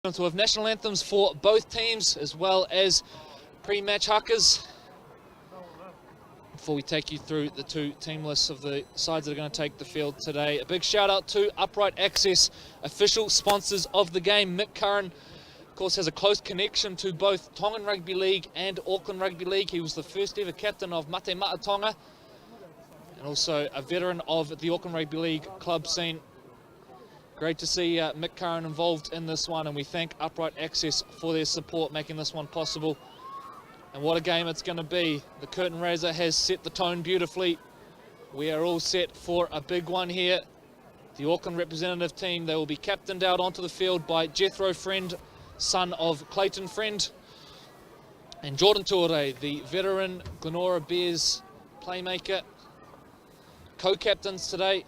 So we have national anthems for both teams as well as pre-match huckers. Before we take you through the two team lists of the sides that are going to take the field today, a big shout out to Upright Access, official sponsors of the game. Mick Curran, of course, has a close connection to both Tongan Rugby League and Auckland Rugby League. He was the first ever captain of Mate Maa Tonga and also a veteran of the Auckland Rugby League club scene. Great to see Mick Curran involved in this one, and we thank Upright Access for their support making this one possible. And what a game it's going to be. The curtain raiser has set the tone beautifully. We are all set for a big one here. The Auckland representative team, they will be captained out onto the field by Jethro Friend, son of Clayton Friend, and Jordan Tuore, the veteran Glenora Bears playmaker. Co-captains today,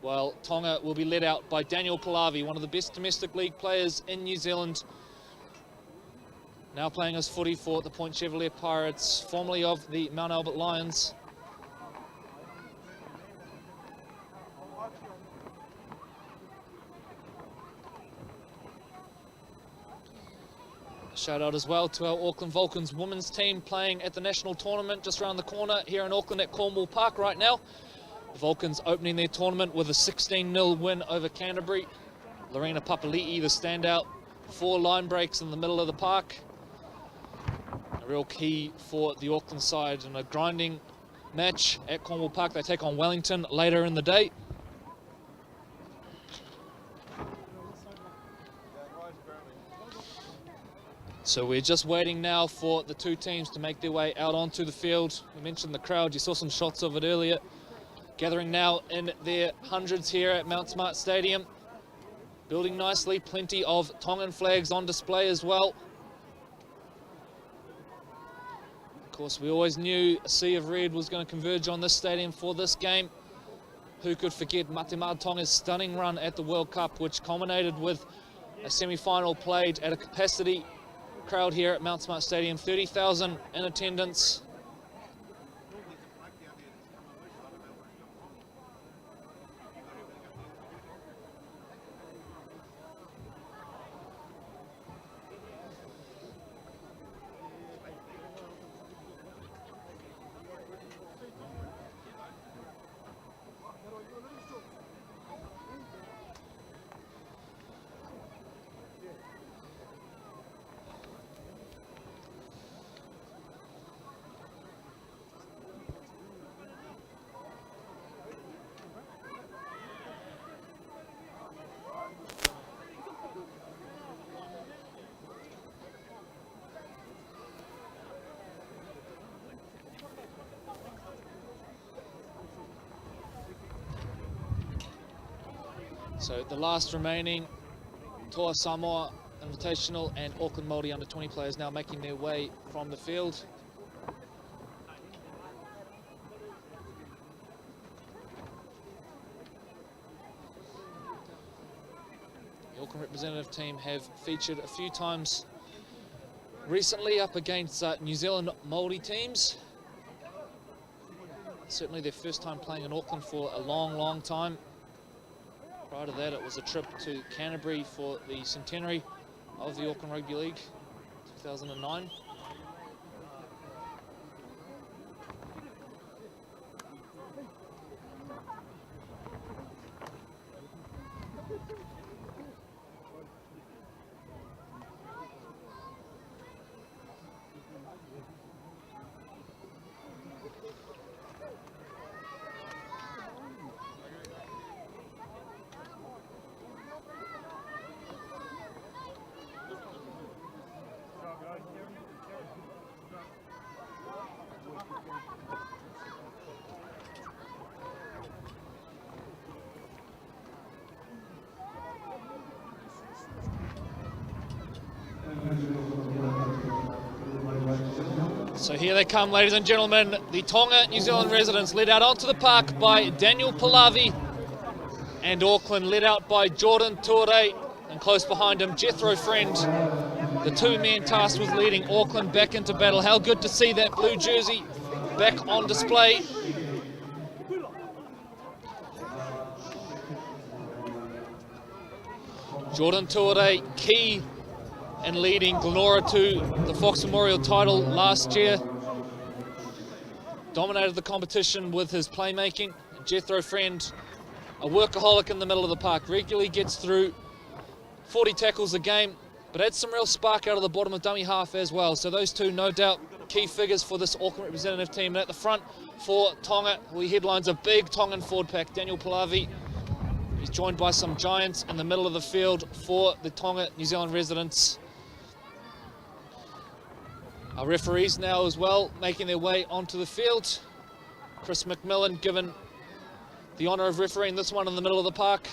well, Tonga will be led out by Daniel Palavi, one of the best domestic league players in New Zealand. Now playing his footy for the Point Chevalier Pirates, formerly of the Mount Albert Lions. Shout out as well to our Auckland Vulcans women's team playing at the national tournament just around the corner here in Auckland at Cornwall Park right now. The Vulcans opening their tournament with a 16-0 win over Canterbury. Lorena Papali'i, the standout, 4 line breaks in the middle of the park. A real key for the Auckland side in a grinding match at Cornwall Park. They take on Wellington later in the day. So we're just waiting now for the two teams to make their way out onto the field. We mentioned the crowd, you saw some shots of it earlier. Gathering now in their hundreds here at Mount Smart Stadium. Building nicely, plenty of Tongan flags on display as well. Of course, we always knew a sea of red was going to converge on this stadium for this game. Who could forget Mate Maa Tonga's stunning run at the World Cup, which culminated with a semi-final played at a capacity crowd here at Mount Smart Stadium, 30,000 in attendance. So the last remaining Toa Samoa Invitational and Auckland Māori under-20 players now making their way from the field. The Auckland representative team have featured a few times recently up against New Zealand Māori teams. Certainly their first time playing in Auckland for a long, long time. Prior to that, it was a trip to Canterbury for the centenary of the Auckland Rugby League, 2009. So here they come, ladies and gentlemen, the Tonga New Zealand residents led out onto the park by Daniel Palavi, and Auckland led out by Jordan Tuore, and close behind him Jethro Friend, the two men tasked with leading Auckland back into battle. How good to see that blue jersey back on display. Jordan Tuore, key in leading Glenora to the Fox Memorial title last year. Dominated the competition with his playmaking. Jethro Friend, a workaholic in the middle of the park, regularly gets through 40 tackles a game, but adds some real spark out of the bottom of dummy half as well. So those two, no doubt, key figures for this Auckland representative team. And at the front for Tonga, he headlines a big Tongan forward pack, Daniel Palavi. He's joined by some giants in the middle of the field for the Tonga New Zealand residents. Our referees now as well making their way onto the field. Chris McMillan given the honour of refereeing this one in the middle of the park.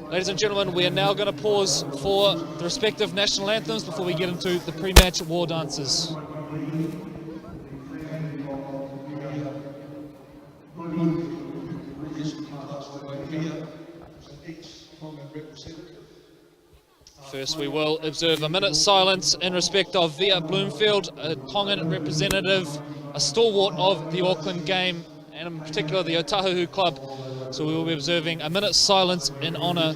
Ladies and gentlemen, we are now going to pause for the respective national anthems before we get into the pre-match war dances. First, we will observe a minute's silence in respect of Via Bloomfield, a Tongan representative, a stalwart of the Auckland game, and in particular the Otahuhu club. So we will be observing a minute's silence in honour .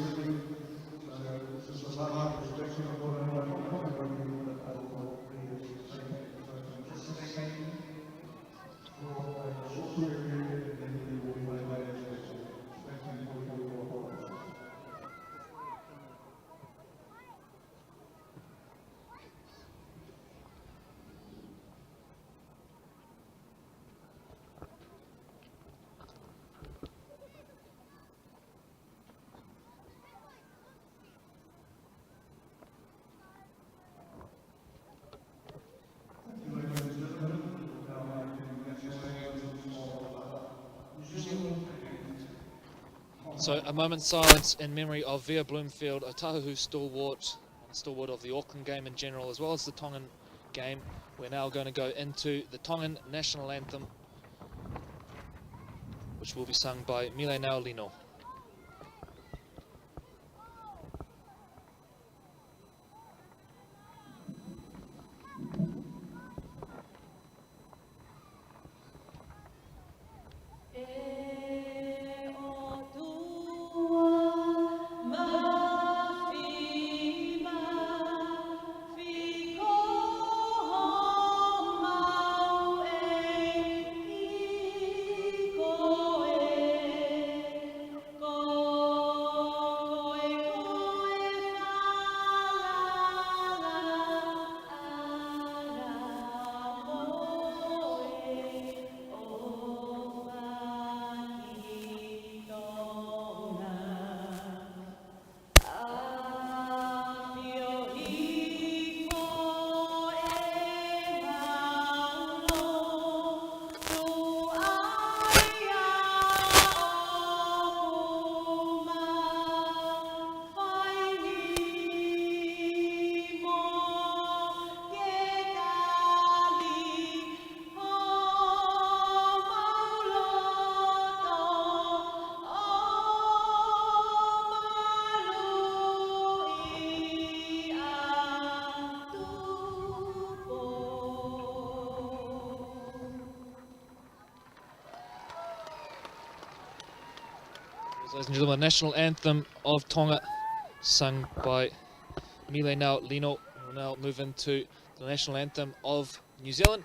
So a moment's silence in memory of Via Bloomfield, Otahuhu stalwart of the Auckland game in general, as well as the Tongan game. We're now going to go into the Tongan national anthem, which will be sung by Milenau Lino. Ladies and gentlemen, national anthem of Tonga, sung by Milenau Lino. We'll now move into the national anthem of New Zealand.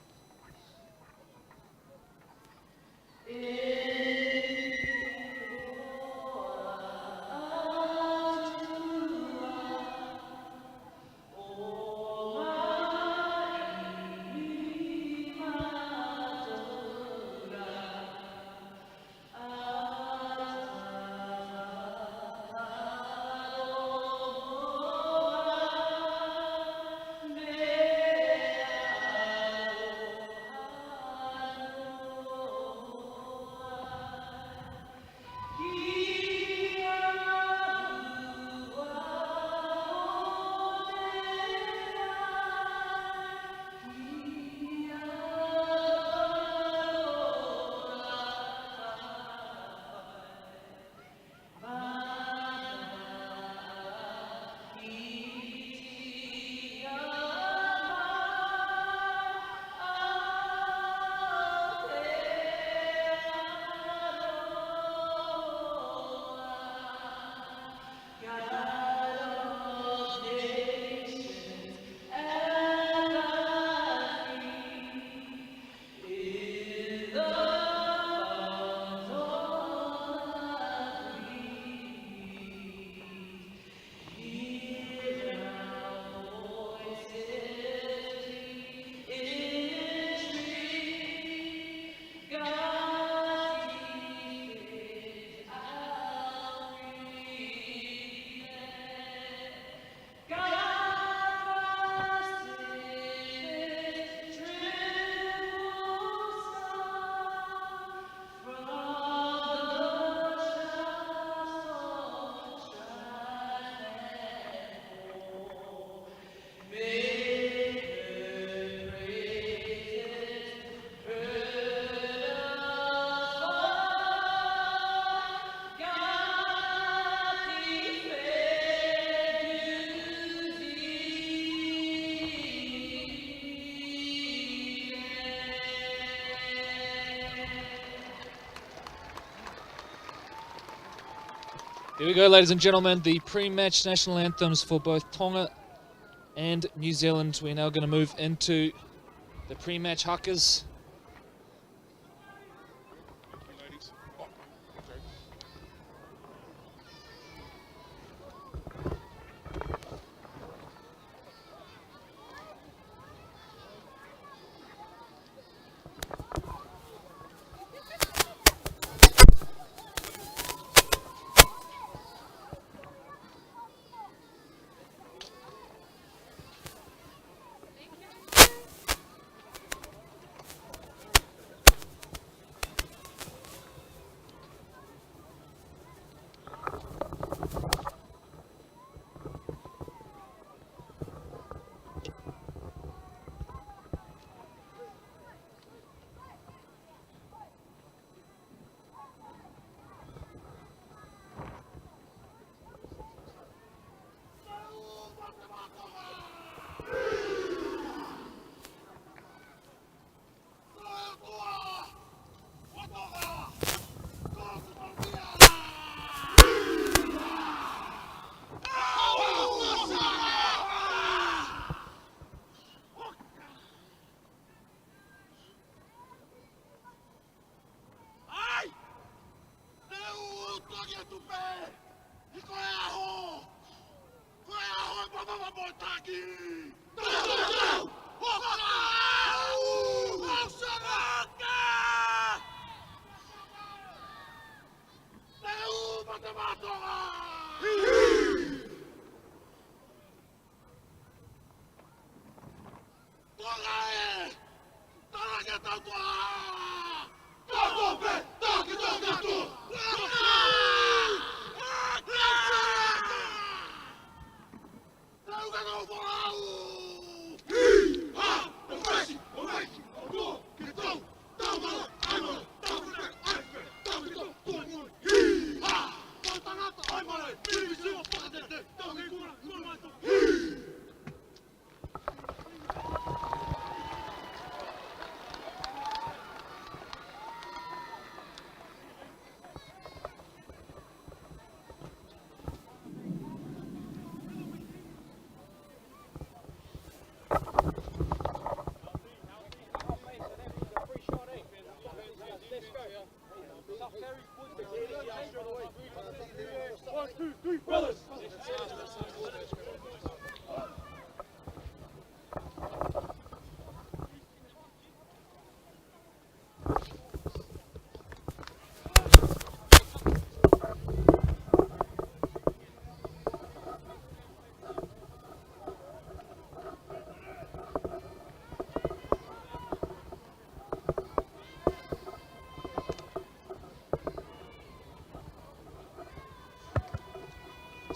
Here we go, ladies and gentlemen, the pre-match national anthems for both Tonga and New Zealand. We're now going to move into the pre-match huckers.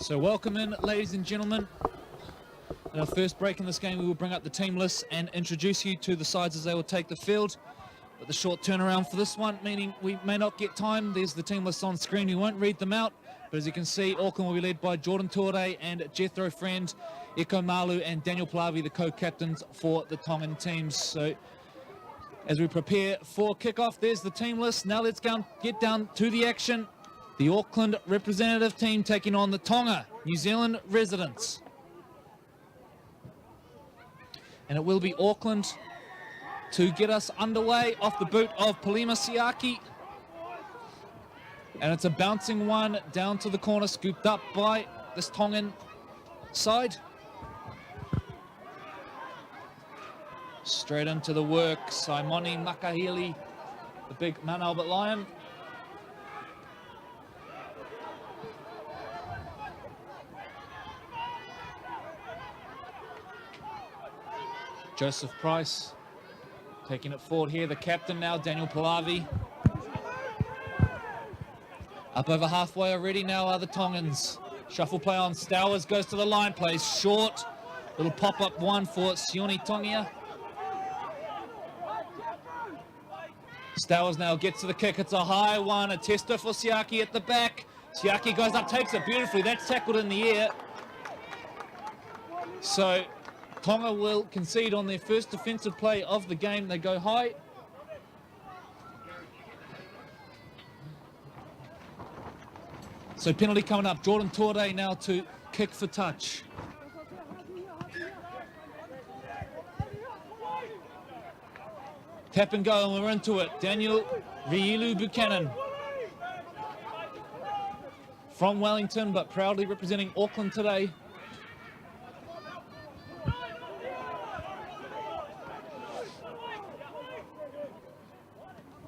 So welcome in, ladies and gentlemen. In our first break in this game, we will bring up the team list and introduce you to the sides as they will take the field. But the short turnaround for this one, meaning we may not get time. There's the team list on screen. We won't read them out. But as you can see, Auckland will be led by Jordan Tuore and Jethro Friend, Eko Malu and Daniel Plavi, the co-captains for the Tongan teams. So as we prepare for kickoff, there's the team list. Now let's get down to the action. The Auckland representative team taking on the Tonga New Zealand Residents. And it will be Auckland to get us underway off the boot of Palima Siaki. And it's a bouncing one down to the corner, scooped up by this Tongan side. Straight into the work, Simoni Makahili, the big Mount Albert Lion. Joseph Price taking it forward here. The captain now, Daniel Plavi. Up over halfway already now are the Tongans. Shuffle play on. Stowers goes to the line, plays short. Little pop-up one for Sione Tongia. Stowers now gets to the kick. It's a high one. A tester for Siaki at the back. Siaki goes up, takes it beautifully. That's tackled in the air. So Tonga will concede on their first defensive play of the game. They go high. So penalty coming up. Jordan Torde now to kick for touch. Tap and go, and we're into it. Daniel Riilu Buchanan from Wellington, but proudly representing Auckland today.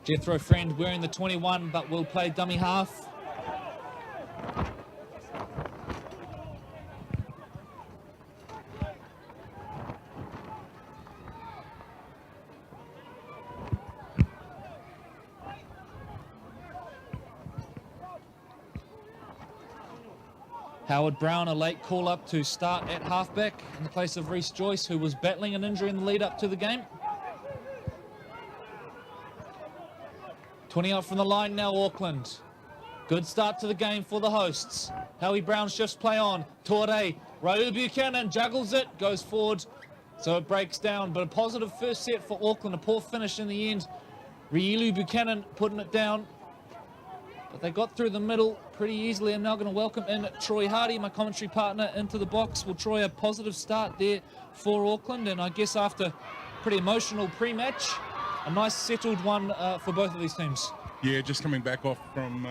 Jethro Friend wearing the 21, but will play dummy half. Howard Brown, a late call-up to start at halfback in the place of Reece Joyce, who was battling an injury in the lead-up to the game. 20 out from the line now, Auckland. Good start to the game for the hosts. Howie Brown shifts play on. Torde, Rau Buchanan juggles it, goes forward, so it breaks down. But a positive first set for Auckland, a poor finish in the end. Riilu Buchanan putting it down. But they got through the middle pretty easily. I'm now going to welcome in Troy Hardy, my commentary partner, into the box. Well, Troy, a positive start there for Auckland, and I guess after pretty emotional pre-match, a nice settled one for both of these teams. Yeah, just coming back off from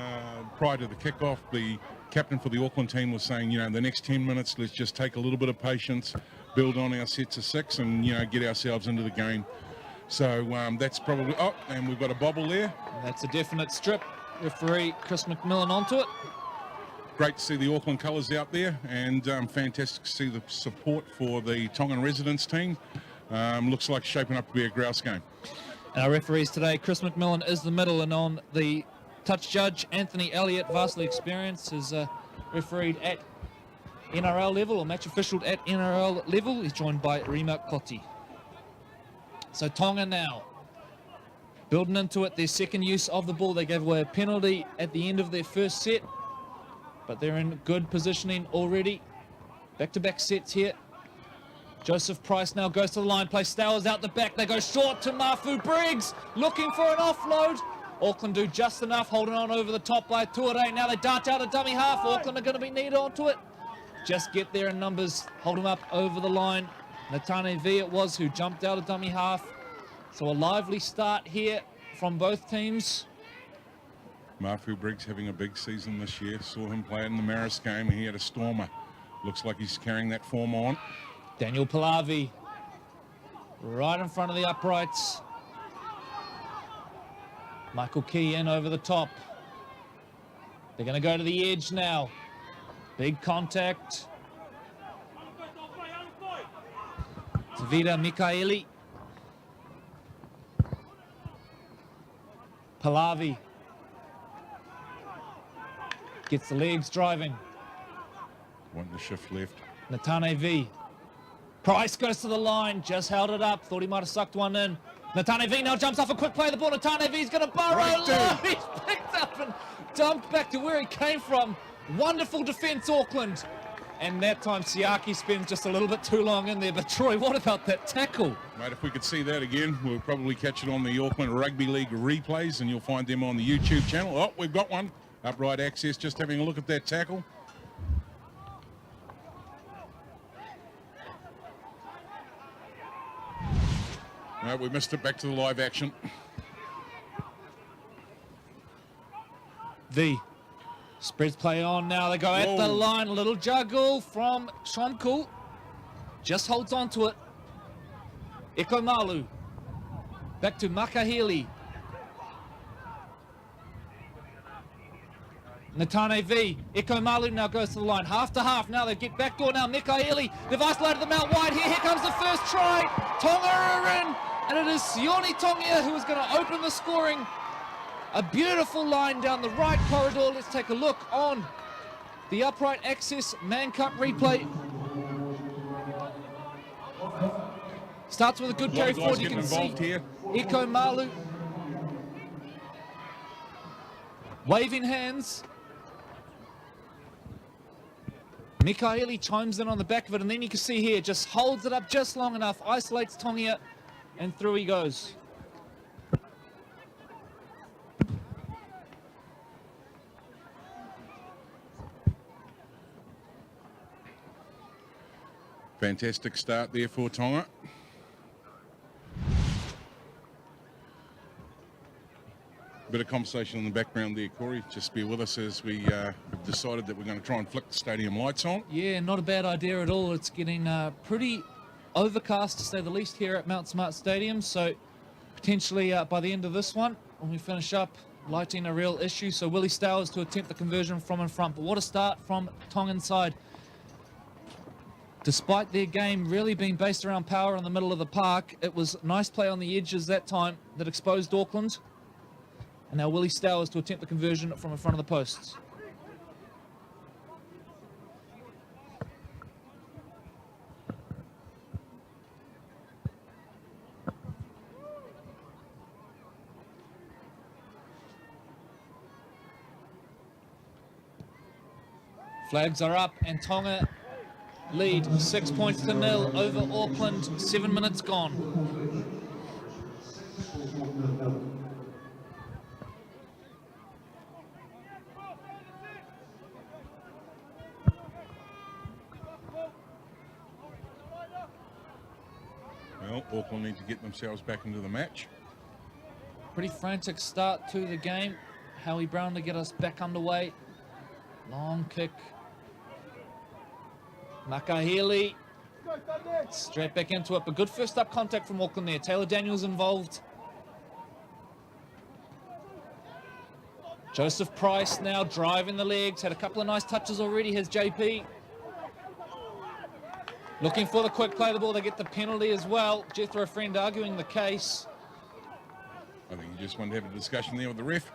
prior to the kickoff, the captain for the Auckland team was saying, the next 10 minutes, let's just take a little bit of patience, build on our sets of 6 and, get ourselves into the game. So that's probably, and we've got a bobble there. And that's a definite strip. Referee Chris McMillan onto it. Great to see the Auckland colours out there, and fantastic to see the support for the Tonga Residents team. Looks like shaping up to be a grouse game. Our referees today, Chris McMillan is the middle, and on the touch judge, Anthony Elliott, vastly experienced, is refereed at NRL level, or match officialed at NRL level. He's joined by Rima Koti. So Tonga now building into it, their second use of the ball. They gave away a penalty at the end of their first set, but they're in good positioning already. Back-to-back sets here. Joseph Price now goes to the line, plays Stowers out the back. They go short to Mafu Briggs, looking for an offload. Auckland do just enough, holding on over the top by Torde. Now they dart out a dummy half. Auckland are going to be needed onto it. Just get there in numbers, hold them up over the line. Natane V it was who jumped out a dummy half. So a lively start here from both teams. Mafu Briggs having a big season this year. Saw him play in the Maris game. He had a stormer. Looks like he's carrying that form on. Daniel Palavi right in front of the uprights. Michael Key in over the top. They're going to go to the edge now. Big contact. Tavita Mikaeli. Palavi gets the legs driving. One to shift left. Natane V. Price goes to the line, just held it up. Thought he might have sucked one in. Natane V now jumps off a quick play of the ball. Natane V's going to burrow low. He's picked up and dumped back to where he came from. Wonderful defence, Auckland. And that time Siaki spends just a little bit too long in there. But Troy, what about that tackle? Mate, if we could see that again, we'll probably catch it on the Auckland Rugby League replays, and you'll find them on the YouTube channel. Oh, we've got one. Upright access, just having a look at that tackle. No, we missed it. Back to the live action. V spreads play on now. They go at the line. A little juggle from Shomkul. Just holds on to it. Eko Malu. Back to Makahili. Natane V. Eko Malu now goes to the line. Half to half. Now they get backdoor now. Mikaeli. They've isolated them out wide here. Here comes the first try. Tonga are in. And it is Sione Tongia who is going to open the scoring. A beautiful line down the right corridor. Let's take a look on the upright access Man Cup replay. Starts with a good carry forward. You can see here. Eko Malu waving hands. Mikaeli chimes in on the back of it, and then you can see here, just holds it up just long enough, isolates Tongia, and through he goes. Fantastic start there for Tonga. Bit of conversation in the background there, Corey. Just bear with us as we have decided that we're going to try and flick the stadium lights on. Yeah, not a bad idea at all. It's getting pretty overcast, to say the least, here at Mount Smart Stadium. So potentially by the end of this one, when we finish up, lighting a real issue. So Willie Stowers to attempt the conversion from in front. But what a start from Tongan side. Despite their game really being based around power in the middle of the park, it was nice play on the edges that time that exposed Auckland. And now Willie Stowers to attempt the conversion from in front of the posts. Flags are up and Tonga lead 6 points to 0 over Auckland. 7 minutes gone. Well, Auckland need to get themselves back into the match. Pretty frantic start to the game. Howie Brown to get us back underway. Long kick. Makahili. Straight back into it, but good first up contact from Auckland there. Taylor Daniels involved. Joseph Price now driving the legs. Had a couple of nice touches already, has JP. Looking for the quick play of the ball. They get the penalty as well. Jethro Friend arguing the case. I think you just wanted to have a discussion there with the ref.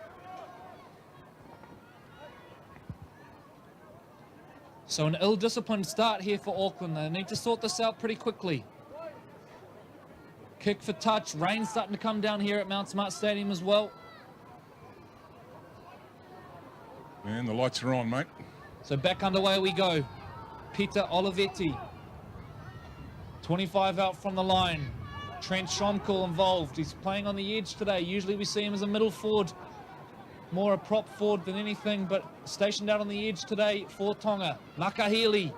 So an ill-disciplined start here for Auckland. They need to sort this out pretty quickly. Kick for touch. Rain starting to come down here at Mount Smart Stadium as well. And the lights are on, mate. So back underway we go. Peter Olivetti. 25 out from the line. Trent Schomkel involved. He's playing on the edge today. Usually we see him as a middle forward. More a prop forward than anything, but stationed out on the edge today for Tonga. Makahili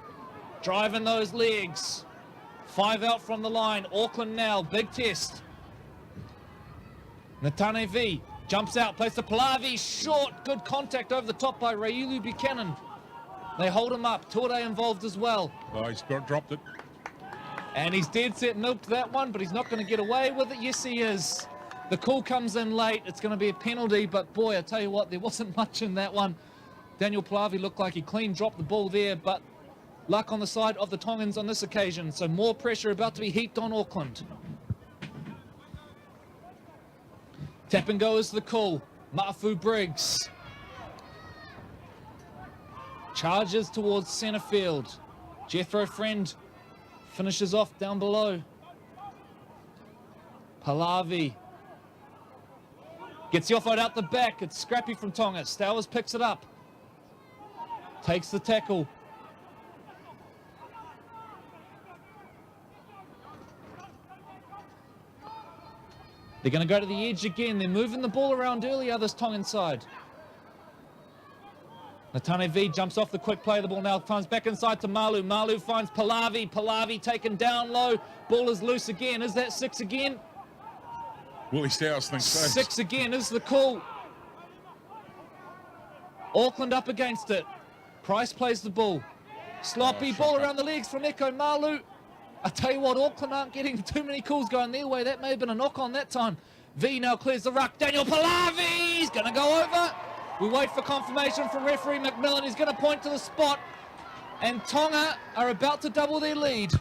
driving those legs. 5 out from the line. Auckland now, big test. Natane V jumps out, plays to Palavi, short, good contact over the top by Raiulu Buchanan. They hold him up. Tore involved as well. Oh, he's dropped it. And he's dead set milked that one, but he's not going to get away with it. Yes, he is. The call comes in late. It's going to be a penalty, but boy, I tell you what, there wasn't much in that one. Daniel Palavi looked like he clean dropped the ball there, but luck on the side of the Tongans on this occasion. So more pressure about to be heaped on Auckland. Tap and go is the call. Mafu Briggs charges towards centre field. Jethro Friend finishes off down below. Palavi gets the offload out the back. It's scrappy from Tonga. Stowers picks it up. Takes the tackle. They're going to go to the edge again. They're moving the ball around earlier, this Tongan side. Natane V jumps off the quick play. The ball now comes back inside to Malu. Malu finds Palavi. Palavi taken down low. Ball is loose again. Is that 6 again? Willie Stowers thinks so. 6 again is the call. Auckland up against it. Price plays the ball. Sloppy ball around the legs from Eko Malu. I tell you what, Auckland aren't getting too many calls going their way. That may have been a knock on that time. V now clears the ruck. Daniel Palavi, he's going to go over. We wait for confirmation from referee McMillan. He's going to point to the spot. And Tonga are about to double their lead.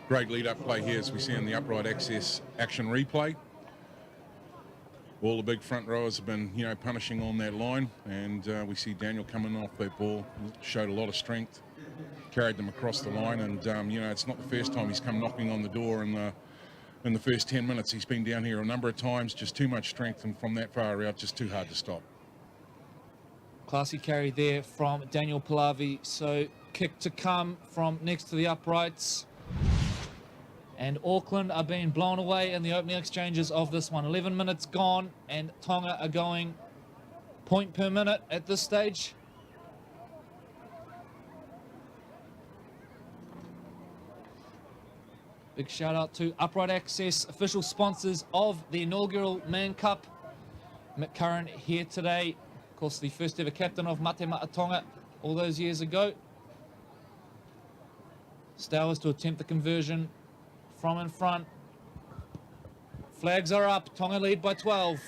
Great lead-up play here as we see in the upright access action replay. All the big front rowers have been, punishing on that line, and we see Daniel coming off that ball, showed a lot of strength, carried them across the line, and it's not the first time he's come knocking on the door in the first 10 minutes. He's been down here a number of times, just too much strength, and from that far out, just too hard to stop. Classy carry there from Daniel Palavi. So kick to come from next to the uprights. And Auckland are being blown away in the opening exchanges of this one. 11 minutes gone, and Tonga are going point per minute at this stage. Big shout out to Upright Access, official sponsors of the inaugural Man Cup. Mick Curran here today, of course the first ever captain of Mate Ma'a Tonga all those years ago. Stowers to attempt the conversion from in front. Flags are up, Tonga lead by 12.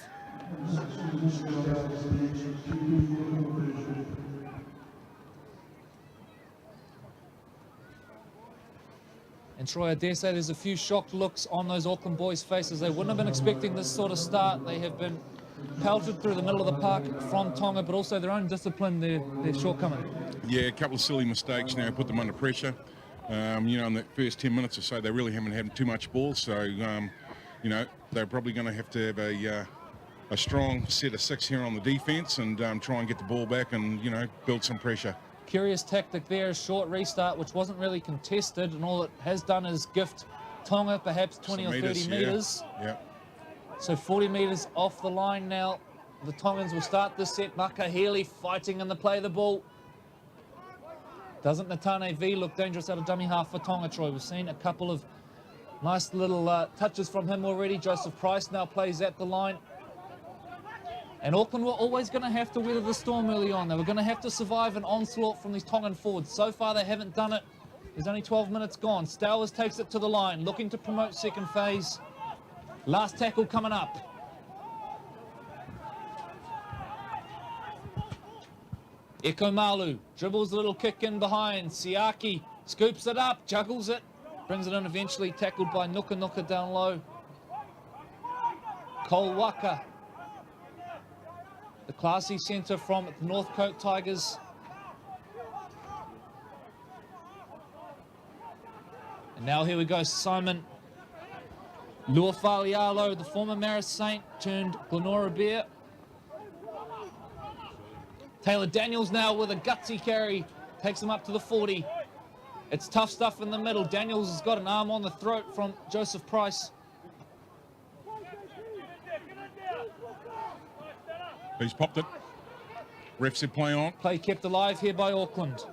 And Troy, I dare say there's a few shocked looks on those Auckland boys' faces. They wouldn't have been expecting this sort of start. They have been pelted through the middle of the park from Tonga, but also their own discipline, their shortcoming. Yeah, a couple of silly mistakes now put them under pressure. You know, in the first 10 minutes or so, they really haven't had too much ball. So, you know, they're probably going to have a strong set of 6 here on the defence and try and get the ball back and, you know, build some pressure. Curious tactic there, a short restart, which wasn't really contested, and all it has done is gift Tonga perhaps 20 or 30 metres. Yeah. So 40 metres off the line now. The Tongans will start this set. Maka Healy fighting in the play of the ball. Doesn't Natane V look dangerous out of dummy half for Tonga, Troy? We've seen a couple of nice little touches from him already. Joseph Price now plays at the line. And Auckland were always going to have to weather the storm early on. They were going to have to survive an onslaught from these Tongan forwards. So far, they haven't done it. There's only 12 minutes gone. Stowers takes it to the line, looking to promote second phase. Last tackle coming up. Eko Malu dribbles a little kick in behind. Siaki scoops it up, juggles it, brings it in eventually, tackled by Nuka Nuka down low. Cole Waka, the classy centre from the North Coast Tigers. And now here we go, Simon Luafalialo, the former Maris Saint turned Glenora Bear. Taylor Daniels now with a gutsy carry, takes him up to the 40. It's tough stuff in the middle. Daniels has got an arm on the throat from Joseph Price. He's popped it. Ref said play on. Play kept alive here by Auckland.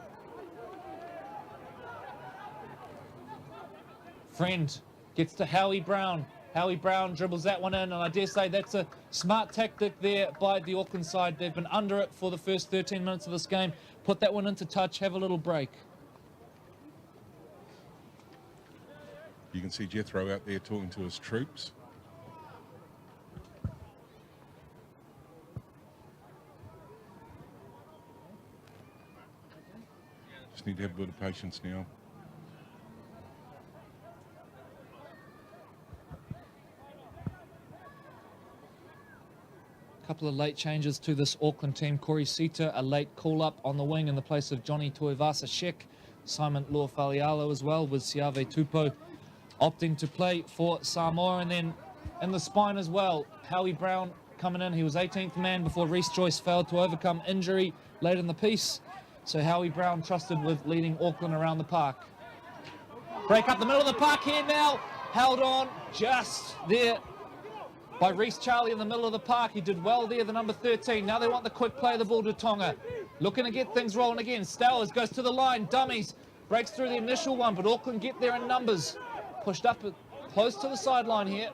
Friend gets to Howie Brown. Howie Brown dribbles that one in, and I dare say that's a smart tactic there by the Auckland side. They've been under it for the first 13 minutes of this game. Put that one into touch, have a little break. You can see Jethro out there talking to his troops. Just need to have a bit of patience now. Couple of late changes to this Auckland team. Corey Sita, a late call-up on the wing in the place of Johnny Tuivasa Shek. Simon Luafalialo as well, with Siave Tupou opting to play for Samoa. And then in the spine as well, Howie Brown coming in. He was 18th man before Reece Joyce failed to overcome injury late in the piece. So Howie Brown trusted with leading Auckland around the park. Break up the middle of the park here now. Held on just there by Reece Charlie in the middle of the park. He did well there, the number 13. Now they want the quick play of the ball to Tonga. Looking to get things rolling again. Stowers goes to the line. Dummies. Breaks through the initial one, but Auckland get there in numbers. Pushed up close to the sideline here.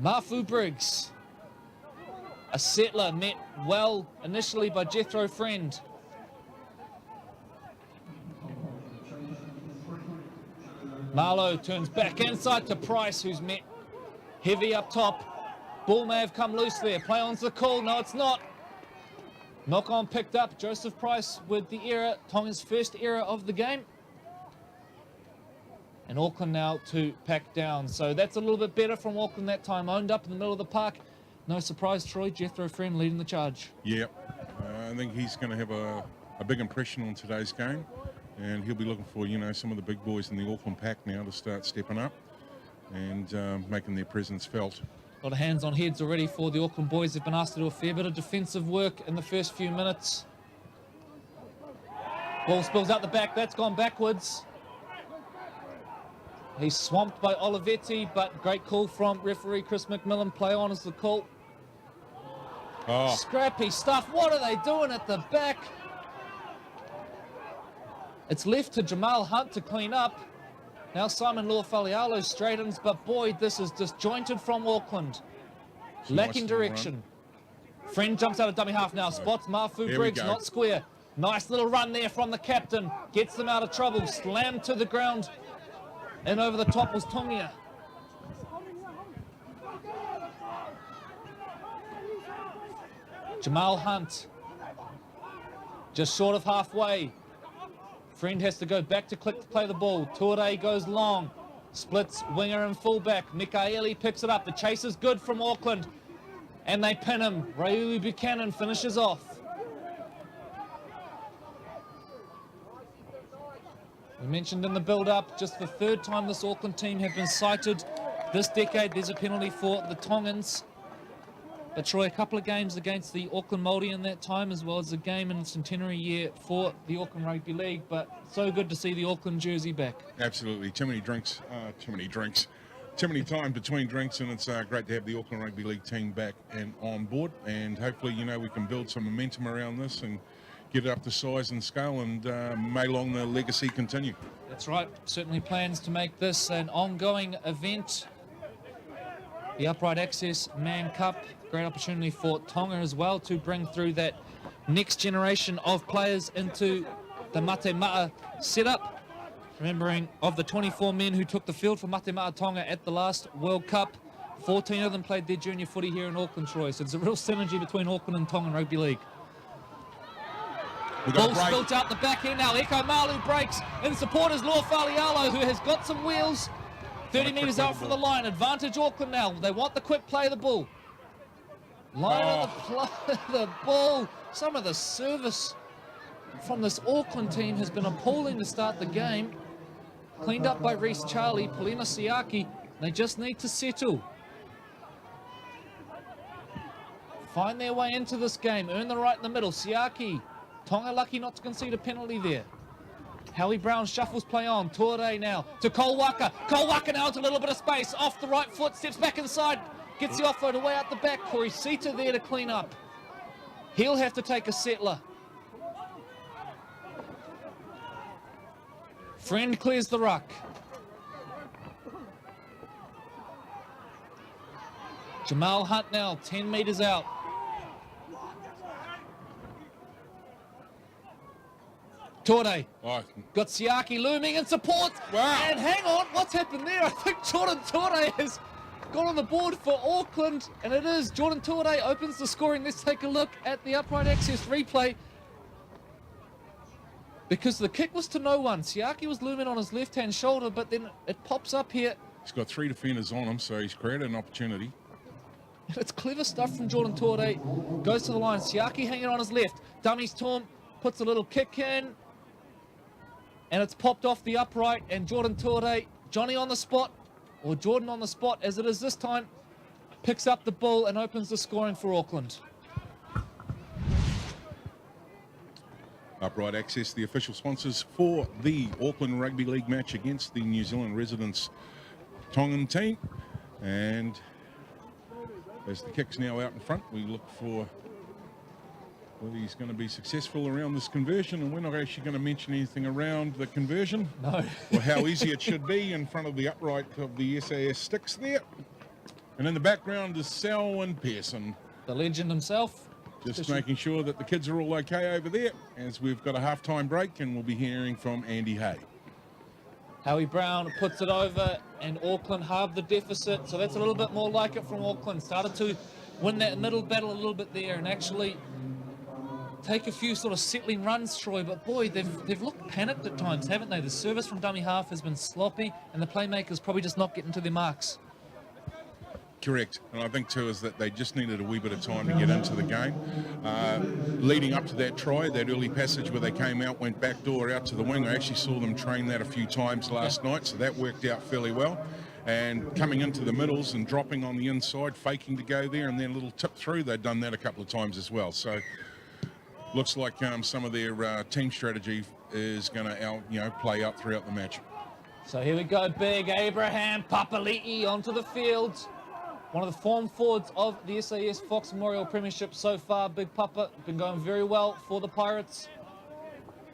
Mafu Briggs. A settler met well initially by Jethro Friend. Marlowe turns back inside to Price, who's met heavy up top. Ball may have come loose there. Play on's the call. No, it's not. Knock on picked up. Joseph Price with the error. Tonga's first error of the game. And Auckland now to pack down. So that's a little bit better from Auckland that time. Owned up in the middle of the park. No surprise, Troy. Jethro Friend leading the charge. Yeah, I think he's going to have a big impression on today's game. And he'll be looking for, you know, some of the big boys in the Auckland pack now to start stepping up and making their presence felt. A lot of hands on heads already for the Auckland boys. They've been asked to do a fair bit of defensive work in the first few minutes. Ball spills out the back. That's gone backwards. He's swamped by Olivetti, but great call from referee Chris McMillan. Play on is the call. Oh. Scrappy stuff. What are they doing at the back? It's left to Jamal Hunt to clean up. Now Simon Law-Falialo straightens, but boy, this is disjointed from Auckland. Lacking direction. Friend jumps out of dummy half now, spots Mafu Briggs, not square. Nice little run there from the captain. Gets them out of trouble, slammed to the ground. And over the top was Tongia. Jamal Hunt, just short of halfway. Friend has to go back to click to play the ball. Tuare goes long, splits winger and fullback. Mikaeli picks it up. The chase is good from Auckland, and they pin him. Raiulu Buchanan finishes off. We mentioned in the build-up, just the third time this Auckland team have been cited this decade. There's a penalty for the Tongans. But Troy, a couple of games against the Auckland Māori in that time, as well as a game in the centenary year for the Auckland Rugby League. But so good to see the Auckland jersey back. Absolutely. Too many time between drinks, and it's great to have the Auckland Rugby League team back and on board. And hopefully, you know, we can build some momentum around this and get it up to size and scale, and may long the legacy continue. That's right. Certainly plans to make this an ongoing event. The Upright Access Man Cup, great opportunity for Tonga as well to bring through that next generation of players into the Mate Ma'a setup. Remembering of the 24 men who took the field for Mate Ma'a Tonga at the last World Cup, 14 of them played their junior footy here in Auckland, Troy. So there's a real synergy between Auckland and Tongan Rugby League. Ball spilt out the back end now. Eko Malu breaks in support is Law-Falialo, who has got some wheels. 30 metres out from the line. Advantage Auckland now. They want the quick play of the ball. Line of the play the ball. Some of the service from this Auckland team has been appalling to start the game. Cleaned up by Reece Charlie, Polina Siaki. They just need to settle. Find their way into this game. Earn the right in the middle. Siaki. Tonga lucky not to concede a penalty there. Howie Brown shuffles play on. Tuare now to Kolwaka. Kolwaka now into a little bit of space. Off the right foot, steps back inside. Gets the offload away out the back. Corey Sita there to clean up. He'll have to take a settler. Friend clears the ruck. Jamal Hunt now, 10 metres out. Tuare got Siaki looming in support. Wow. And hang on, what's happened there? I think Jordan Tuare has gone on the board for Auckland, and it is Jordan Tuare opens the scoring. Let's take a look at the Upright Access replay, because the kick was to no one. Siaki was looming on his left-hand shoulder, but then it pops up here. He's got 3 defenders on him, so he's created an opportunity. And it's clever stuff from Jordan Tuare. Goes to the line. Siaki hanging on his left. Dummy's torn, puts a little kick in, and it's popped off the upright, and Jordan Tuare, Johnny on the spot, or Jordan on the spot as it is this time, picks up the ball and opens the scoring for Auckland. Upright Access, the official sponsors for the Auckland Rugby League match against the New Zealand Residents Tongan team. And as the kick's now out in front, we look for whether he's going to be successful around this conversion, and we're not actually going to mention anything around the conversion. No. Or how easy it should be in front of the upright of the SAS sticks there. And in the background is Selwyn Pearson. The legend himself. Just making sure that the kids are all okay over there, as we've got a half-time break, and we'll be hearing from Andy Hay. Howie Brown puts it over, and Auckland halved the deficit, so that's a little bit more like it from Auckland. Started to win that middle battle a little bit there, and actually take a few sort of settling runs, Troy, but boy, they've looked panicked at times, haven't they? The service from dummy half has been sloppy, and the playmakers probably just not getting to their marks. Correct, and I think too is that they just needed a wee bit of time to get into the game. Leading up to that try, that early passage where they came out, went back door out to the wing, I actually saw them train that a few times last night, so that worked out fairly well. And coming into the middles and dropping on the inside, faking to go there, and then a little tip through, they've done that a couple of times as well. So looks like some of their team strategy is going to play out throughout the match. So here we go, big Abraham Papali'i onto the field. One of the form forwards of the SAS Fox Memorial Premiership so far. Big Papa, been going very well for the Pirates.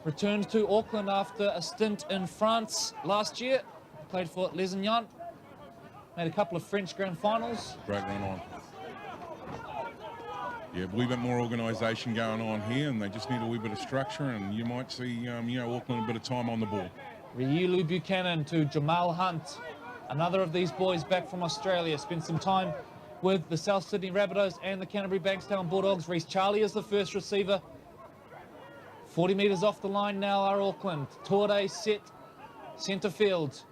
returned to Auckland after a stint in France last year. Played for Les Agnans. Made a couple of French grand finals. Great run on. Yeah, a wee bit more organisation going on here, and they just need a wee bit of structure, and you might see, you know, Auckland a bit of time on the ball. Riulu Buchanan to Jamal Hunt. Another of these boys back from Australia. Spent some time with the South Sydney Rabbitohs and the Canterbury Bankstown Bulldogs. Reece Charlie is the first receiver. 40 metres off the line now are Auckland. Torde set centre field.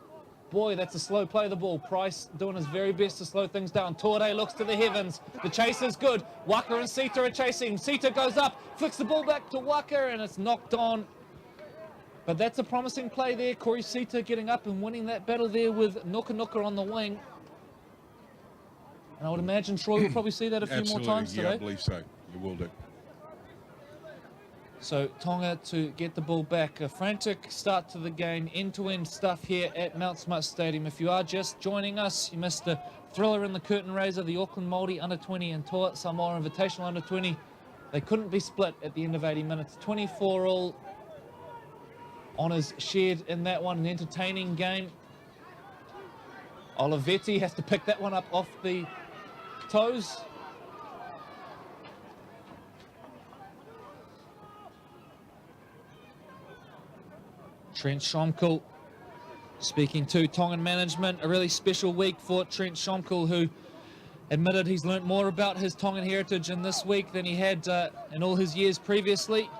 Boy, that's a slow play of the ball. Price doing his very best to slow things down. Torde looks to the heavens. The chase is good. Waka and Sita are chasing. Sita goes up, flicks the ball back to Waka, and it's knocked on. But that's a promising play there. Corey Sita getting up and winning that battle there with Nuka Nuka on the wing. And I would imagine Troy will probably see that a few more times today. Yeah, I believe so. You will do. So Tonga to get the ball back. A frantic start to the game, end-to-end stuff here at Mount Smart Stadium. If you are just joining us, you missed a thriller in the curtain raiser. The Auckland Māori under-20 and Toa Samoa Invitational under-20. They couldn't be split at the end of 80 minutes. 24 all. Honours shared in that one. An entertaining game. Olivetti has to pick that one up off the toes. Trent Schomkel speaking to Tongan management. A really special week for Trent Schomkel, who admitted he's learnt more about his Tongan heritage in this week than he had in all his years previously.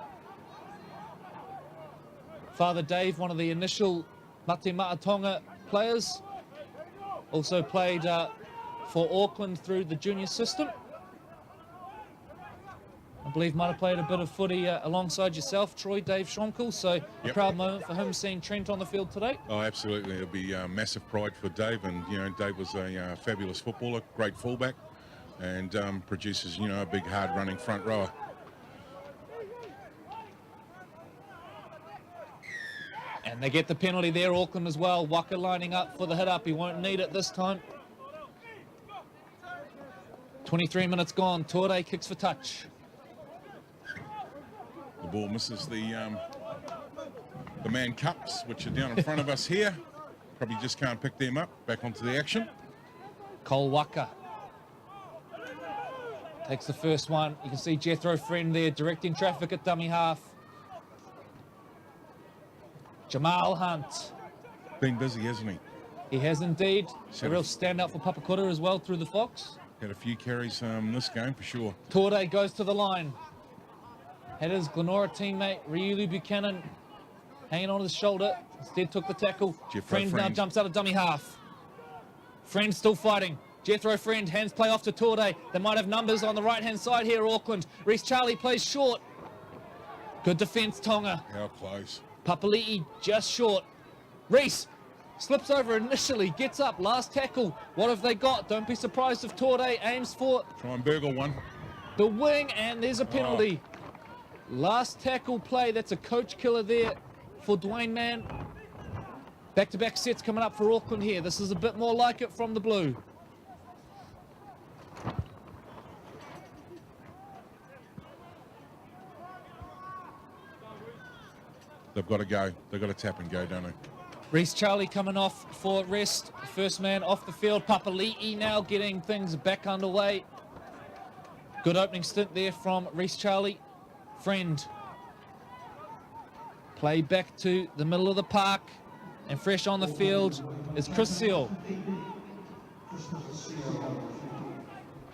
Father Dave, one of the initial Mate Maa Tonga players, also played for Auckland through the junior system. I believe might have played a bit of footy alongside yourself, Troy, Dave Schomkel, so a proud moment for him seeing Trent on the field today. Oh, absolutely. It'll be massive pride for Dave, and, you know, Dave was a fabulous footballer, great fullback, and produces, you know, a big, hard-running front rower. And they get the penalty there, Auckland as well. Waka lining up for the hit-up. He won't need it this time. 23 minutes gone. Torde kicks for touch. The ball misses the man cups, which are down in front of us here. Probably just can't pick them up. Back onto the action. Cole Waka takes the first one. You can see Jethro Friend there directing traffic at dummy half. Jamal Hunt. Been busy, hasn't he? He has indeed. A real standout for Papakura as well through the Fox. Had a few carries this game for sure. Torde goes to the line. Had his Glenora teammate Riulu Buchanan hanging on his shoulder. Instead took the tackle. Friend now jumps out of dummy half. Friend still fighting. Jethro Friend, hands play off to Torde. They might have numbers on the right-hand side here, Auckland. Reece Charlie plays short. Good defence, Tonga. How close. Papali'i just short. Reece slips over initially, gets up, last tackle. What have they got? Don't be surprised if Torde aims for Try and burgle one. the wing, and there's a penalty. Last tackle play, that's a coach killer there for Dwayne Mann. Back-to-back sets coming up for Auckland here. This is a bit more like it from the blue. They've got to go. They've got to tap and go, don't they? Reece Charlie coming off for rest. First man off the field. Papali'i now getting things back underway. Good opening stint there from Reece Charlie. Friend. Play back to the middle of the park. And fresh on the field is Chris Seal.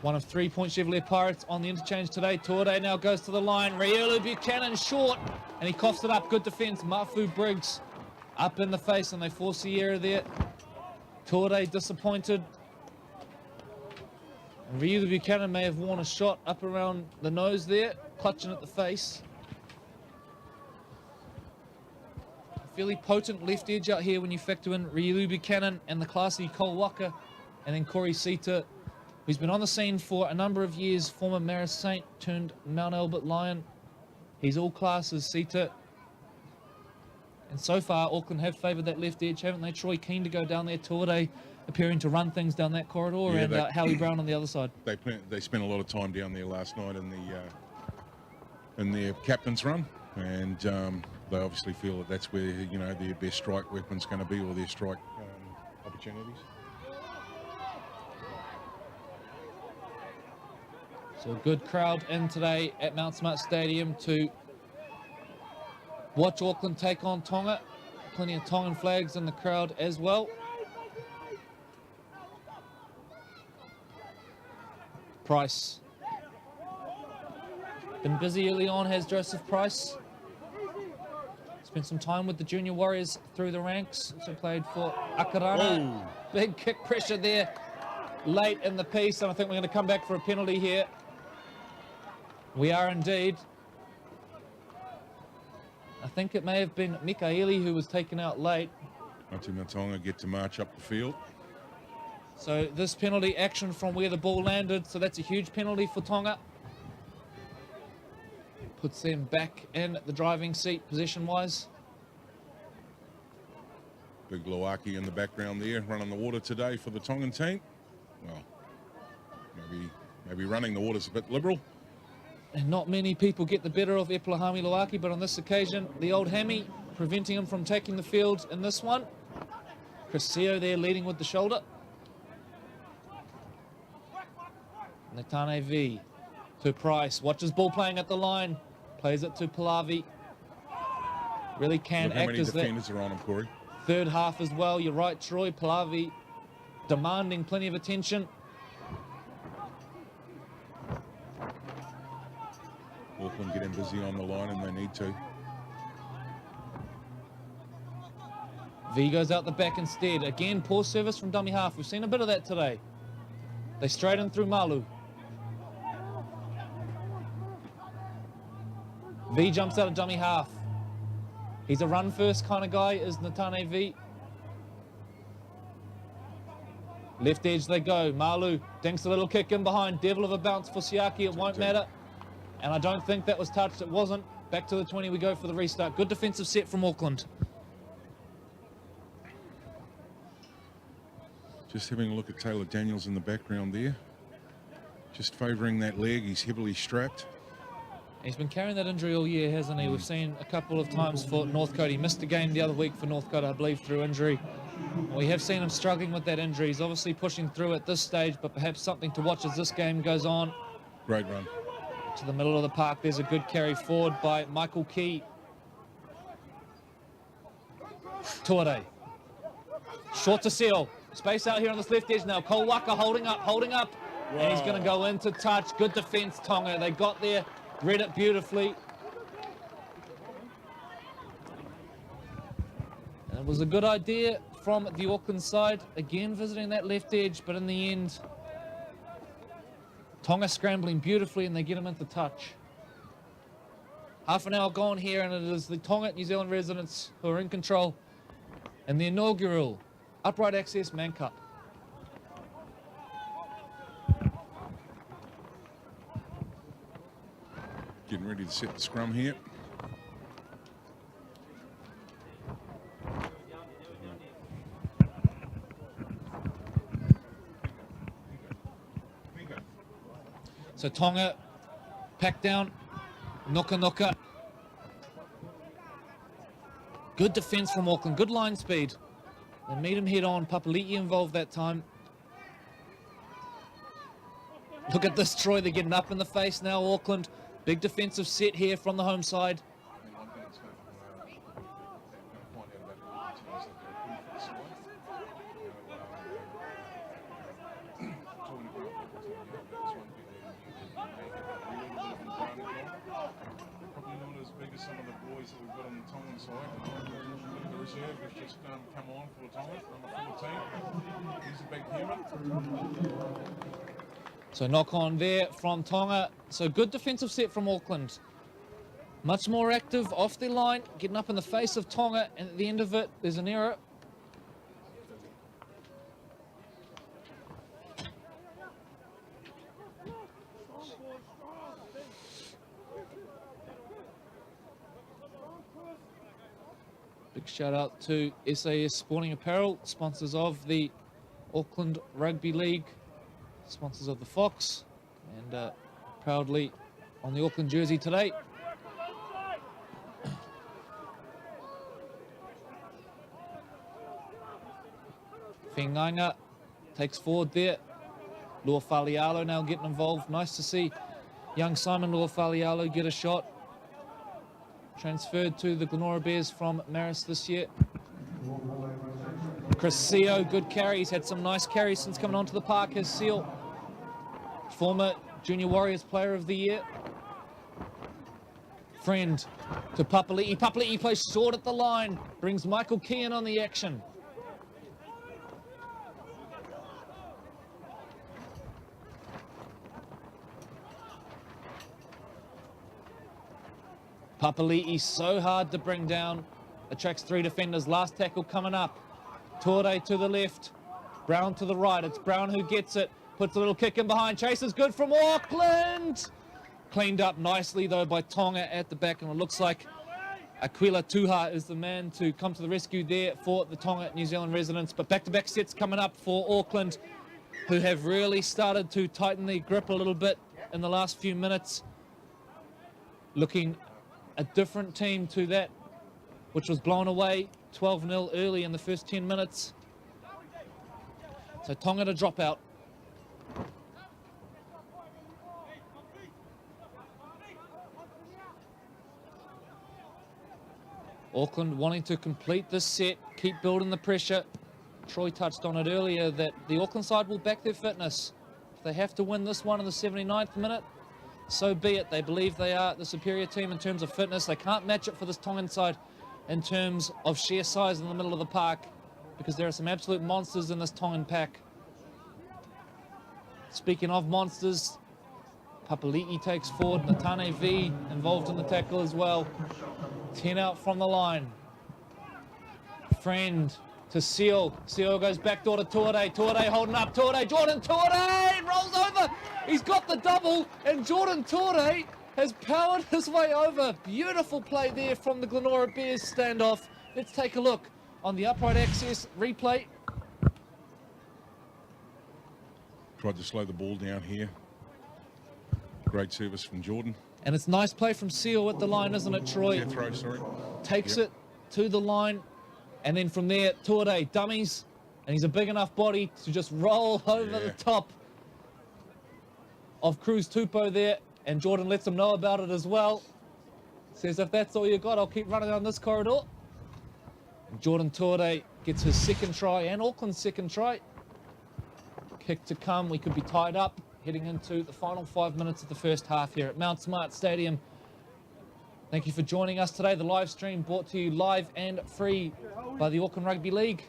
One of 3 Point Chevrolet Pirates on the interchange today. Torde now goes to the line. Riulu Buchanan short. And he coughs it up. Good defence. Mafu Briggs up in the face, and they force the error there. Torde disappointed. And Riulu Buchanan may have worn a shot up around the nose there, clutching at the face. A fairly potent left edge out here when you factor in Riulu Buchanan and the classy Cole Waka, and then Corey Sita, who's been on the scene for a number of years, former Marist Saint turned Mount Albert Lion. He's all classes, Sita. And so far, Auckland have favoured that left edge, haven't they? Troy keen to go down there. Torde appearing to run things down that corridor, and Howie Brown on the other side. They spent a lot of time down there last night in their captain's run, and they obviously feel that that's where, you know, their best strike weapon's going to be, or their strike opportunities. So a good crowd in today at Mount Smart Stadium to watch Auckland take on Tonga. Plenty of Tongan flags in the crowd as well. Price. Been busy early on, has Joseph Price. Spent some time with the Junior Warriors through the ranks. Also played for Akarana. Oh. Big kick pressure there late in the piece, and I think we're going to come back for a penalty here. We are indeed. I think it may have been Mikaeli who was taken out late. Tonga get to march up the field. So this penalty action from where the ball landed, so that's a huge penalty for Tonga. Puts them back in the driving seat position-wise. Big Loaki in the background there, running the water today for the Tongan team. Well, maybe running the water's a bit liberal. And not many people get the better of Epulahami Loaki, but on this occasion, the old hammy preventing him from taking the field in this one. Chris Seo there leading with the shoulder. Netane V to Price. Watches ball playing at the line. Plays it to Palavi. Really can Look how act many as that defenders are on him, Corey. third half as well. You're right, Troy. Palavi demanding plenty of attention. Auckland getting busy on the line, and they need to. V goes out the back instead. Again, poor service from dummy half. We've seen a bit of that today. They straighten through Malu. V jumps out of dummy half. He's a run first kind of guy, is Netane V. Left edge they go. Malu dinks a little kick in behind. Devil of a bounce for Siaki. It won't matter. And I don't think that was touched. It wasn't. Back to the 20 we go for the restart. Good defensive set from Auckland. Just having a look at Taylor Daniels in the background there. Just favouring that leg. He's heavily strapped. He's been carrying that injury all year, hasn't he? We've seen a couple of times for Northcote. He missed a game the other week for Northcote, I believe, through injury. We have seen him struggling with that injury. He's obviously pushing through at this stage, but perhaps something to watch as this game goes on. Great run. To the middle of the park, there's a good carry forward by Michael Key. Tuare. Short to Seal. Space out here on this left edge now. Kolwaka holding up. Wow. And he's going to go into touch. Good defence, Tonga. They got there, read it beautifully. And it was a good idea from the Auckland side. Again, visiting that left edge, but in the end, Tonga scrambling beautifully, and they get him into touch. Half an hour gone here, and it is the Tonga New Zealand residents who are in control in the inaugural Upright Access Man Cup. Getting ready to set the scrum here. So Tonga, pack down, Noka. Good defence from Auckland, good line speed. They meet him head on, Papali'i involved that time. Look at this, Troy, they're getting up in the face now, Auckland. Big defensive set here from the home side. So knock on there from Tonga. So good defensive set from Auckland. Much more active off their line, getting up in the face of Tonga, and at the end of it, there's an error. Big shout out to SAS Sporting Apparel, sponsors of the Auckland Rugby League, sponsors of the Fox, and proudly on the Auckland jersey today. Whengainga takes forward there. Lua Falialo now getting involved. Nice to see young Simon Lua Falialo get a shot. Transferred to the Glenora Bears from Marist this year. Chris Seal, good carry. He's had some nice carries since coming onto the park. His Seal, former Junior Warriors Player of the Year. Friend to Papali'i. Papali'i plays short at the line. Brings Michael Kean on the action. Papali'i so hard to bring down. Attracts 3 defenders. Last tackle coming up. Tore to the left. Brown to the right. It's Brown who gets it. Puts a little kick in behind. Chase is good from Auckland. Cleaned up nicely though by Tonga at the back, and it looks like Aquila Tuha is the man to come to the rescue there for the Tonga New Zealand Residents. But back-to-back sets coming up for Auckland, who have really started to tighten their grip a little bit in the last few minutes. Looking a different team to that which was blown away 12-0 early in the first 10 minutes. So Tonga to drop out. Auckland wanting to complete this set, keep building the pressure. Troy touched on it earlier that the Auckland side will back their fitness. If they have to win this one in the 79th minute, so be it. They believe they are the superior team in terms of fitness. They can't match it for this Tongan side in terms of sheer size in the middle of the park, because there are some absolute monsters in this Tongan pack. Speaking of monsters, Papali'i takes forward. Natane V involved in the tackle as well. 10 out from the line. Friend to Seal. Seal goes backdoor to Tore. Tore holding up. Jordan Tore rolls over. He's got the double, and Jordan Tore has powered his way over. Beautiful play there from the Glenora Bears standoff. Let's take a look on the upright access replay. Tried to slow the ball down here. Great service from Jordan. And it's nice play from Seal at the line, isn't it, Troy? Throw, sorry. Takes it to the line, and then from there, Tore dummies, and he's a big enough body to just roll over the top of Cruz Tupo there, and Jordan lets him know about it as well. Says, if that's all you got, I'll keep running down this corridor. And Jordan Tore gets his second try and Auckland's second try. Kick to come. We could be tied up heading into the final 5 minutes of the first half here at Mount Smart Stadium. Thank you for joining us today. The live stream brought to you live and free by the Auckland Rugby League.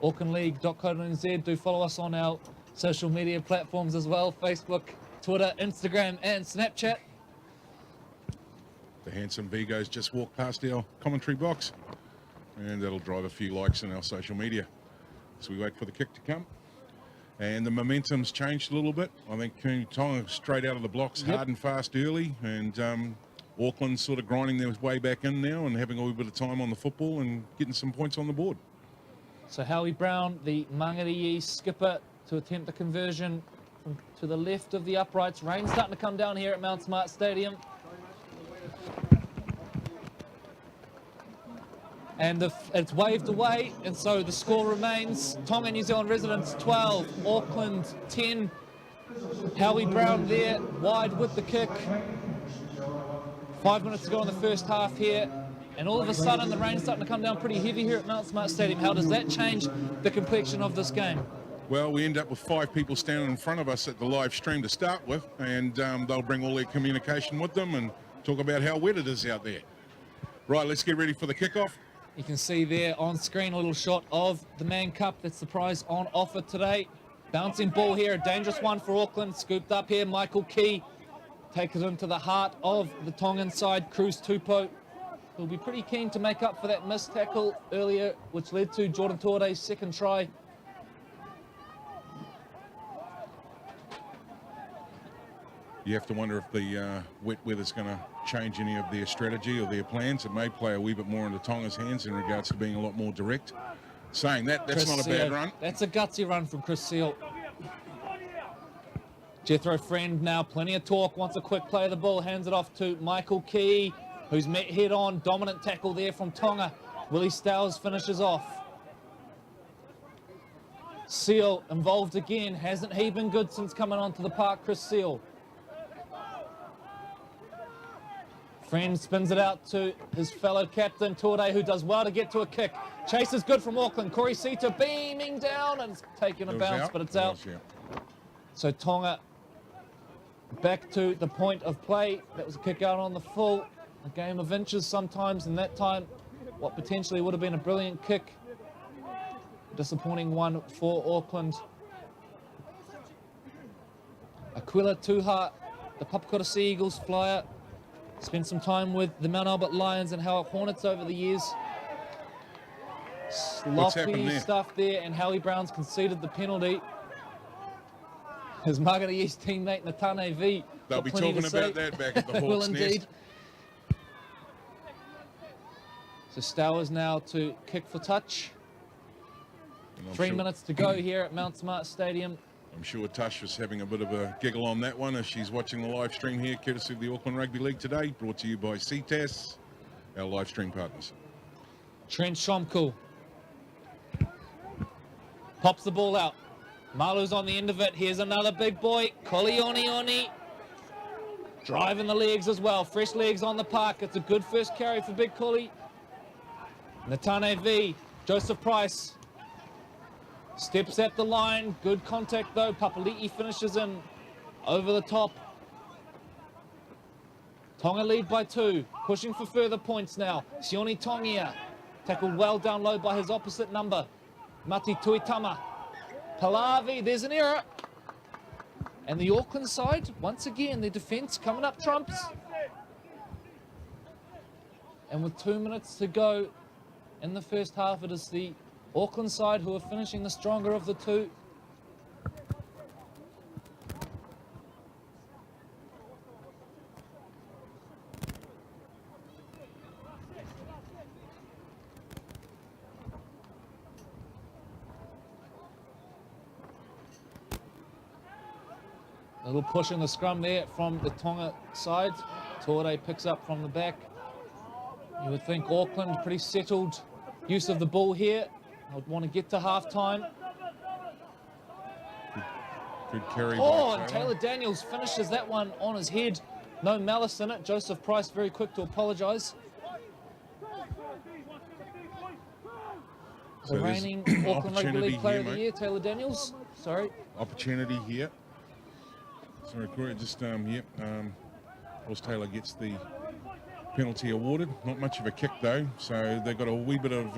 AucklandLeague.co.nz. Do follow us on our social media platforms as well. Facebook, Twitter, Instagram and Snapchat. The handsome Vigos just walked past our commentary box, and that'll drive a few likes on our social media. So we wait for the kick to come. And the momentum's changed a little bit. I think Tonga straight out of the blocks, hard and fast early, and Auckland's sort of grinding their way back in now and having a little bit of time on the football and getting some points on the board. So Howie Brown, the Mangari'i skipper, to attempt the conversion to the left of the uprights. Rain starting to come down here at Mount Smart Stadium. And it's waved away, and so the score remains Tonga New Zealand Residents 12, Auckland 10. Howie Brown there, wide with the kick. 5 minutes to go in the first half here, and all of a sudden the rain's starting to come down pretty heavy here at Mount Smart Stadium. How does that change the complexion of this game? Well, we end up with 5 people standing in front of us at the live stream to start with, and they'll bring all their communication with them and talk about how wet it is out there. Right, let's get ready for the kickoff. You can see there on screen a little shot of the Man Cup. That's the prize on offer today. Bouncing ball here, a dangerous one for Auckland. Scooped up here, Michael Key takes it into the heart of the Tongan side. Cruz Tupo will be pretty keen to make up for that missed tackle earlier, which led to Jordan Tore's second try. You have to wonder if the wet weather's going to change any of their strategy or their plans. It may play a wee bit more into Tonga's hands in regards to being a lot more direct. Saying that, that's not a bad run. That's a gutsy run from Chris Seal. Jethro Friend now, plenty of talk, wants a quick play of the ball, hands it off to Michael Key, who's met head on. Dominant tackle there from Tonga. Willie Stowers finishes off. Seal involved again. Hasn't he been good since coming onto the park, Chris Seal? Friend spins it out to his fellow captain, Torde, who does well to get to a kick. Chase is good from Auckland. Corey Sita beaming down and it's taken a bounce, but it's out. So Tonga back to the point of play. That was a kick out on the full. A game of inches sometimes, and that time what potentially would have been a brilliant kick. Disappointing one for Auckland. Aquila Tuha, the Papakura Sea Eagles flyer, spent some time with the Mount Albert Lions and Howard Hornets over the years. Sloppy stuff there, and Howie Brown's conceded the penalty. His Margaret East teammate Natane V. They'll be talking about that back at the Hawks' Nest. So Stowers now to kick for touch. 3 minutes to go here at Mount Smart Stadium. I'm sure Tush was having a bit of a giggle on that one as she's watching the live stream here, courtesy of the Auckland Rugby League today, brought to you by CTAS, our live stream partners. Trent Shomko pops the ball out. Malu's on the end of it. Here's another big boy, Kolionioni. Driving the legs as well. Fresh legs on the park. It's a good first carry for Big Koli. Natane V, Joseph Price. Steps at the line. Good contact though. Papali'i finishes in over the top. Tonga lead by 2. Pushing for further points now. Sione Tongia. Tackled well down low by his opposite number. Mati Tuitama. Palavi, there's an error. And the Auckland side, once again, their defence coming up trumps. And with 2 minutes to go in the first half, it is the Auckland side who are finishing the stronger of the two. A little push in the scrum there from the Tonga side. Torde picks up from the back. You would think Auckland pretty settled use of the ball here. I would want to get to half-time. Good carry. Oh, and Taylor Daniels finishes that one on his head. No malice in it. Joseph Price very quick to apologise. So the reigning Auckland Rugby League Player of the Year, Taylor Daniels. Sorry. Opportunity here. Sorry, Corey, just, course Taylor gets the penalty awarded. Not much of a kick though, so they've got a wee bit of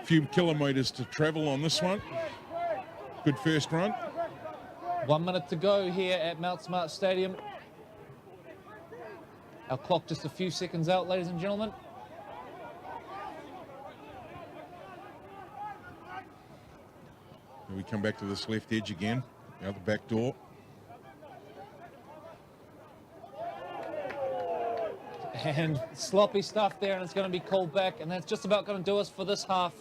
few kilometres to travel on this one. Good first run. 1 minute to go here at Mount Smart Stadium. Our clock just a few seconds out, ladies and gentlemen. And we come back to this left edge again, out the back door. And sloppy stuff there, and it's going to be called back, and that's just about going to do us for this half.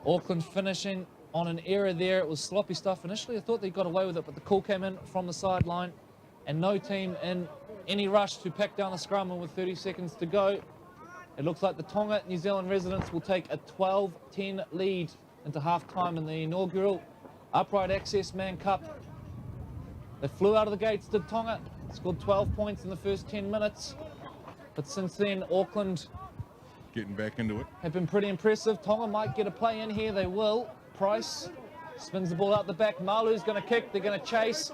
Auckland finishing on an error there. It was sloppy stuff. Initially, I thought they got away with it, but the call came in from the sideline, and no team in any rush to pack down the scrum, and with 30 seconds to go, it looks like the Tonga New Zealand Residents will take a 12-10 lead into half-time in the inaugural Upright Access Man Cup. They flew out of the gates, did Tonga, scored 12 points in the first 10 minutes. But since then, Auckland getting back into it. Have been pretty impressive. Tonga might get a play in here. They will. Price spins the ball out the back. Malu's going to kick. They're going to chase.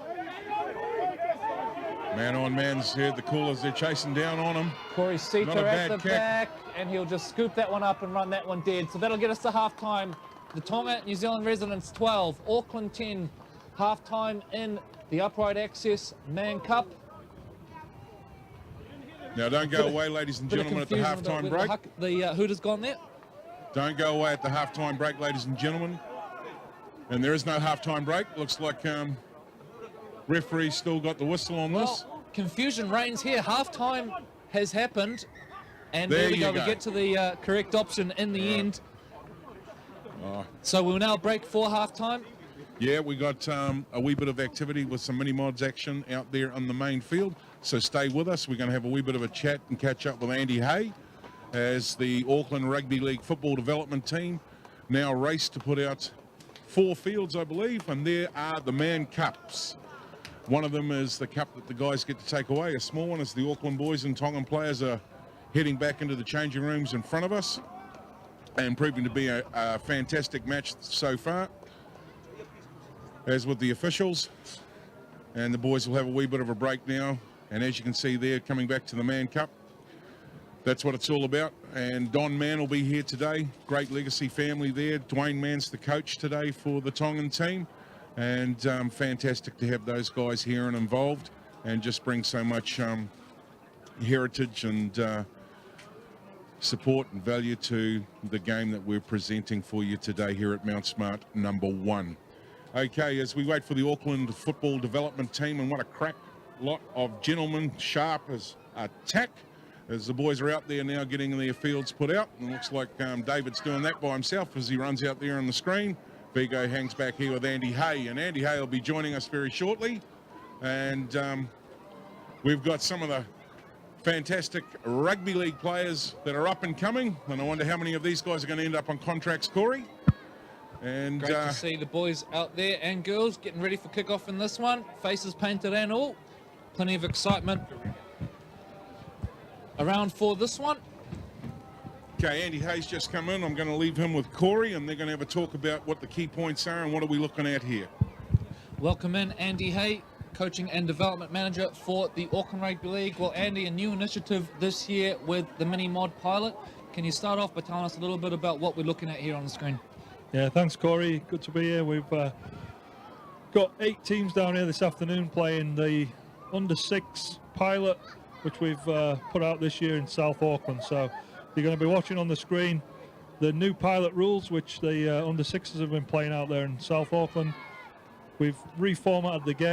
Man on man's heard the call as they're chasing down on him. Corey Sita at the back, and he'll just scoop that one up and run that one dead. So that'll get us to half-time. The Tonga New Zealand Residents 12, Auckland 10. Half-time in the Upright Access Man Cup. Now, don't go away, ladies and gentlemen, at the half-time break. The Hooters gone there. Don't go away at the half-time break, ladies and gentlemen. And there is no half-time break. Looks like referee's still got the whistle on this. Confusion reigns here. Half-time has happened. And there we go. We get to the correct option in the end. So we'll now break for half-time. Yeah, we got a wee bit of activity with some mini-mods action out there on the main field. So stay with us. We're going to have a wee bit of a chat and catch up with Andy Hay as the Auckland Rugby League football development team now race to put out 4 fields, I believe, and there are the Man Cups. One of them is the cup that the guys get to take away. A small one is the Auckland boys and Tongan players are heading back into the changing rooms in front of us and proving to be a fantastic match so far, as with the officials. And the boys will have a wee bit of a break now. And as you can see there, coming back to the Man Cup, that's what it's all about. And Don Mann will be here today. Great legacy family there. Dwayne Mann's the coach today for the Tongan team. And fantastic to have those guys here and involved, and just bring so much heritage and support and value to the game that we're presenting for you today here at Mount Smart number 1. Okay, as we wait for the Auckland football development team, and what a crack lot of gentlemen, sharp as a tack, as the boys are out there now getting their fields put out. And it looks like David's doing that by himself as he runs out there on the screen. Vigo hangs back here with Andy Hay, and Andy Hay will be joining us very shortly. And we've got some of the fantastic rugby league players that are up and coming, and I wonder how many of these guys are going to end up on contracts, Corey. And great to see the boys out there and girls getting ready for kickoff in this one. Faces painted and all. Plenty of excitement around for this one. Okay, Andy Hay's just come in. I'm going to leave him with Corey, and they're going to have a talk about what the key points are and what are we looking at here. Welcome in, Andy Hay, Coaching and Development Manager for the Auckland Rugby League. Well, Andy, a new initiative this year with the mini mod pilot. Can you start off by telling us a little bit about what we're looking at here on the screen? Yeah, thanks, Corey. Good to be here. We've got 8 teams down here this afternoon playing the under-6 pilot, which we've put out this year in South Auckland. So you're going to be watching on the screen the new pilot rules, which the under-6s have been playing out there in South Auckland. We've reformatted the game.